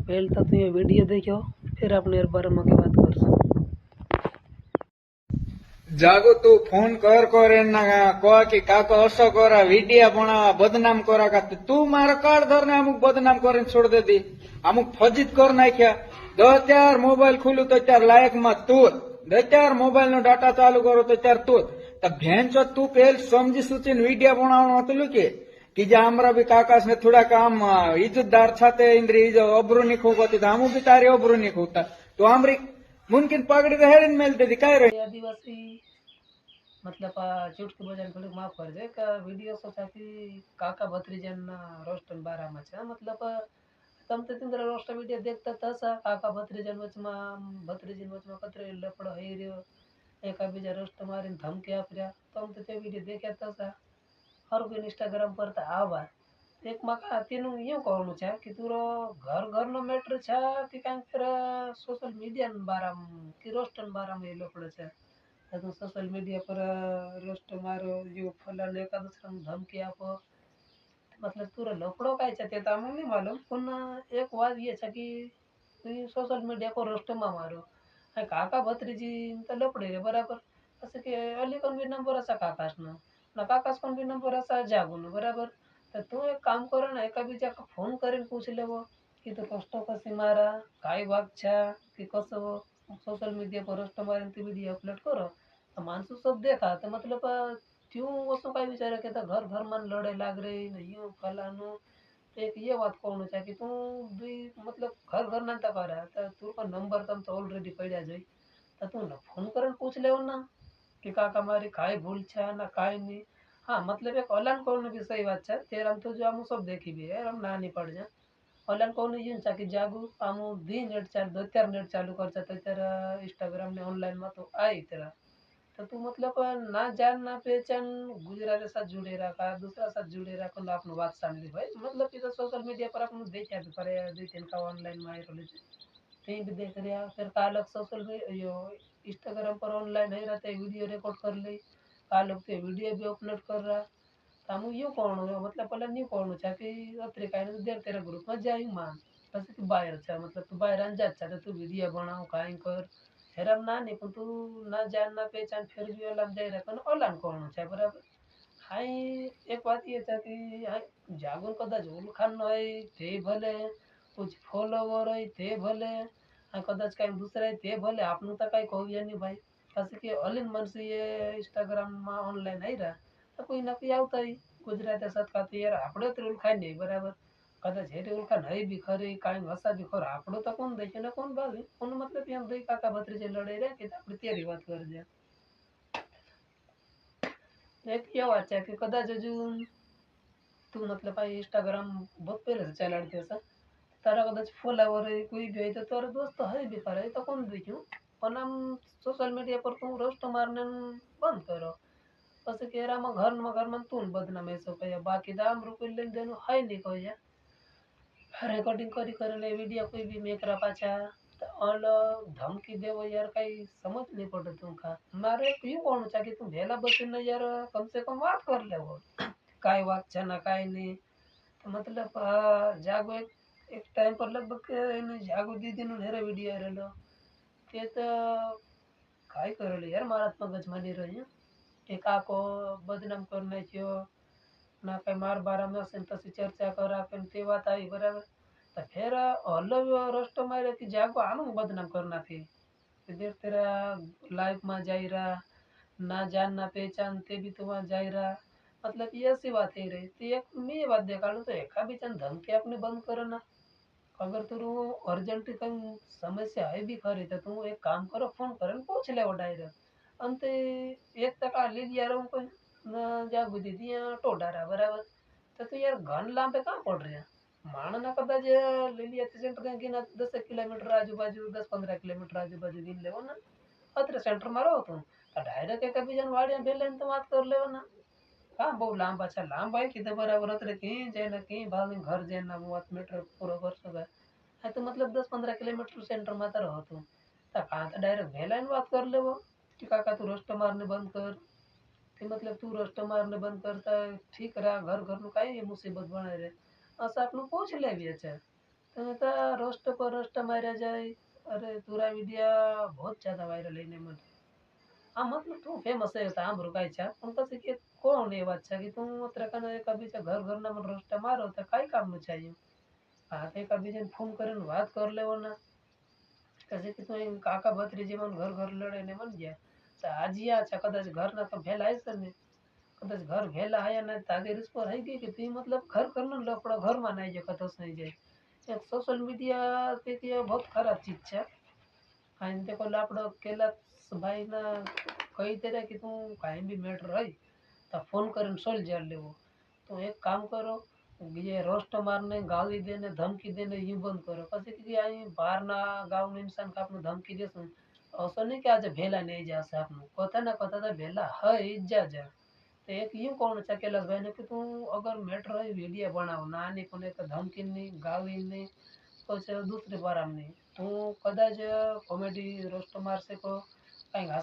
पहले तो ये वीडियो देखो, फिर अपने बारे में बात कर सकते। जागो तू फोन कर कह कि काका असो करा वीडिया बनावा बदनाम करा का तू मारा कार्ड धरने अमुक बदनाम कर छोड़ दे दी अमुक फजित कर नाख्या 10 मोबाइल खुलू तो त्यार लायक में तू 10 मोबाइल नो डाटा चालू करो तो त्यार तू भेन चो तू पेल समझी सूची वीडिया बनावनो हतलू कि जे हमरा भी काकास ने थोड़ा काम इज्जतदार छाते इंद्री अब्रू नहीं खूबती हमू भी तारी अब्रू नहीं खूबता तो हमरी मुमकिन पगड़ी तो हेड़ी मेलती थी काय रही आदिवासी मतलब चुटकी बजान थोड़ी माफ कर दे का वीडियो सोचा कि काका भत्रीजन रोस्टन बारा में छे मतलब तम तो तिंद्र रोस्ट वीडियो देखता तसा काका भत्रीजन वच में कतरे लपड़ो है रियो एका बीजा रोस्ट मारीने धमकी आप्या तम तो ते वीडियो देख्या तसा हर कोई इंस्टाग्राम पर तो आवा एक मका तेनु यूं कहणु छे कि तुरो घर घर नो मैटर छे कि कांई फिर सोशल मीडिया बारा कि रोस्टन बारा में लपड़ो छे तो सोशल मीडिया पर रोस्ट मारो जो फलान एका दूसरा धमकी आपो मतलब तुरा लफड़ो काय छे ते तो नहीं मालूम पण एक बात ये छे कि सोशल मीडिया पर रोस्ट में मारो काका भत्रीजी तो लपड़े रे बराबर असं की अली कोण बी नंबर असा काकास ना काकास कोण बी नंबर असा जागून बराबर तर तू एक काम करो ना एका बीजा का फोन करीन पूछ लेवो कि तो कष्ट कशी मारा काय वाग छा कि कसं सोशल मीडिया पर रोस्ट मारीन ती वीडियो अपलोड करो तो मानसू सब देखा तो मतलब क्यों वसो काय विचार के तो घर घर मन लड़े लाग रही नहीं यूं फलानो एक ये बात कहूँ छा कि तू भी मतलब घर घर ना तक रहा तो तू का नंबर तम तो ऑलरेडी पड़ा जोई तो तू ना फोन कर पूछ ले ना कि काका मारी काय भूल छा ना काय नहीं हाँ मतलब एक ऑनलाइन कौन भी सही बात है तेरा हम तो जो हम सब देखी भी है हम ना नहीं पड़ जाए ऑनलाइन कौन यूं छा कि जागू हम दी नेट चालू 2-4 नेट चालू कर तो तेरा इंस्टाग्राम ने ऑनलाइन में तो आई तेरा तो तू मतलब ना जान ना पहचान गुजरात के साथ जुड़े रखा दूसरा साथ जुड़े रखो ना अपनी बात सामने भाई मतलब कि तो सोशल मीडिया पर अपन देखा भी करे 2-3 का ऑनलाइन में रोले कहीं भी देख रहा फिर कालक सोशल यो इंस्टाग्राम पर ऑनलाइन है रहते वीडियो रिकॉर्ड कर ले कालक ते वीडियो भी अपलोड कर रहा तो हम यूँ कौन हो मतलब पहले न्यू कौन छा कि अतरे का देर तेरा ग्रुप में जाई मान बस कि बाहर छा मतलब तू बाहर अनजात छा तो तू वीडियो बनाओ काई कर फिर हम ना नहीं पण तू ना जान ना पहचान फिर भी ओला जाई रखन ओला कौन छा बराबर हाई एक बात ये था कि हाई जागुन कदाच ओळखाण होय ते भले कुछ फॉलोवर होय ते भले हाई कदाच काही दुसरे आहे ते भले आपण तर काही कहूया नहीं भाई असं कि अलिन मन से ये इंस्टाग्राम में ऑनलाइन आई रहा तो कोई ना कोई आवता ही गुजरात साथ का तो यार आपड़े तो ओळखाण नहीं बराबर कदाच हेरे ओळखाण है भी खरी काही हसा भी खर आपड़ो तो कौन देखे ना कौन भावी कौन मतलब एम दई काका भत्रीजे लड़े रे कि આપણે તેરી વાત કરજે एक ये વાત છે કે કદાચ હજુ તું मतलब भाई इंस्टाग्राम बहुत पहले से चलाते सा तारा कदाच फॉलोवर है कोई भी है तो तारा दोस्त है भी करे तो कौन देखूं पर हम सोशल मीडिया पर तुम रोस्ट मारने बंद करो बस केरा में घर में तू बदनाम है सो कया बाकी दाम रुपये लेन देन है नहीं कोई रेकॉर्डिंग करी करे वीडियो कोई भी मेकरा पाछा तो ऑल धमकी देवो यार कहीं समझ नहीं पड़े तुमका मारे क्यों कौन चा कि तुम भेला बसीन यार कम से कम बात कर ले वो काय बात छे ना काय नहीं तो मतलब जागो एक टाइम पर लगभग जागो दीदी नो ढेरे वीडियो आरेलो के तो काय करेलो यार मारा मगज मानी रही के काको बदनाम करने क्यों ना कहीं मार बारा में असेल तशी चर्चा करा पण ते बात आई बराबर तो फिर हल्लो रोस्ट मारे कि जाको आम बदनाम करना थी कि देख तेरा लाइफ में जाई रहा ना जान ना पहचान ते भी तुम्हारा जाई रहा मतलब ये ऐसी बात है रे तो एक मैं ये बात देखा लूँ तो एका भी चंद धमकी अपने बंद करो ना अगर तू अर्जेंट कहीं समस्या है भी खरी तो तू एक काम करो फोन करो पूछ ले वो डायरेक्ट अंत एक टका ले लिया रहा हूँ न जागू दीदी टोडा रहा बराबर तो यार घन लांबे कहाँ पड़ रहे हैं माण ना कदाच ले लिया सेंटर कहीं गिना 10 किलोमीटर आजू बाजू 10-15 किलोमीटर आजू बाजू गिन ले ना अत्र सेंटर में रहो तुम तो डायरेक्ट एक बीजन वाड़िया बेले तो बात कर ले ना कहाँ बहु लांबा अच्छा लांबा है कि बराबर अत्र कहीं जाए ना कहीं भाव घर जाए ना वो मीटर पूरा कर सके है तो मतलब 10-15 किलोमीटर सेंटर में तो रहो तुम तो कहाँ तो डायरेक्ट बेला बात कर ले वो कि काका तू रोस्ट मारने बंद कर कि मतलब तू रोस्ट मारने बंद करता है ठीक रहा घर घर में काई मुसीबत बने रहे असं आपण पूछ ले भी अच्छा તમે તો रोस्ट पर रोस्ट मारा जाए। अरे तुरा वीडियो बहुत ज्यादा वायरल है ने मन। हाँ मतलब तू फेमस है तो हम रुकाई छा पण પછી કે કોણ એ વાત છે કે તું અત્યારે કભી છે ઘર ઘરના મને રોસ્ટ મારો તો કઈ કામ નું चाहिए। હા તે કભી જન ફોન કરીને વાત કર લેવો ના પછી કે તું કાકા ભત્રીજી મને ઘર ઘર લડે ને મન ગયા તો આજીયા છે કદાચ ઘરના તો ભેલા છે ને કદાચ ઘર ભેલા આયા ને તાગે રિસ્પોર આવી ગઈ કે તી मतलब घर करना लपड़ा घर में नहीं जाए कतस नहीं जाए। एक सोशल मीडिया ते बहुत खराब चीज છે। आणि ते कोल्हा आपलं केलं भाई ना कई तरह की तू कहीं भी मैटर है तो फोन कर सोल्व कर लेवो। तो एक काम करो ये रोस्ट मारने गाली देने धमकी देने ये बंद करो પછી કે અહીં બહારના ગામના ઇન્સાન કે આપણે ધમકી દેશું અવસર નહીં કે આજે ભેલા નહીં જશે આપનું કોતા ના કોતા તો ભેલા હઈ જ જા तो एक यूं कौन सा कैलाश भाई ने कि तू अगर मैटर है वीडियो बनाओ ना नहीं पण एक धमकी नहीं गाली नहीं પછી दूसरी बार नहीं तू कदाच कॉमेडी रोस्ट मार सको कहीं